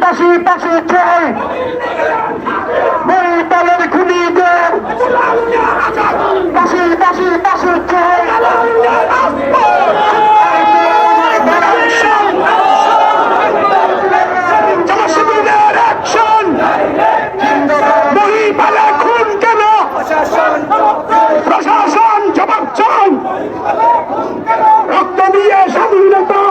পাশে পাশে চাই বরিশালের খুনিদের পাশে পাশে পাশে চাই প্রশাসন জবাব চান রক্ত দিয়ে স্বাধীনতা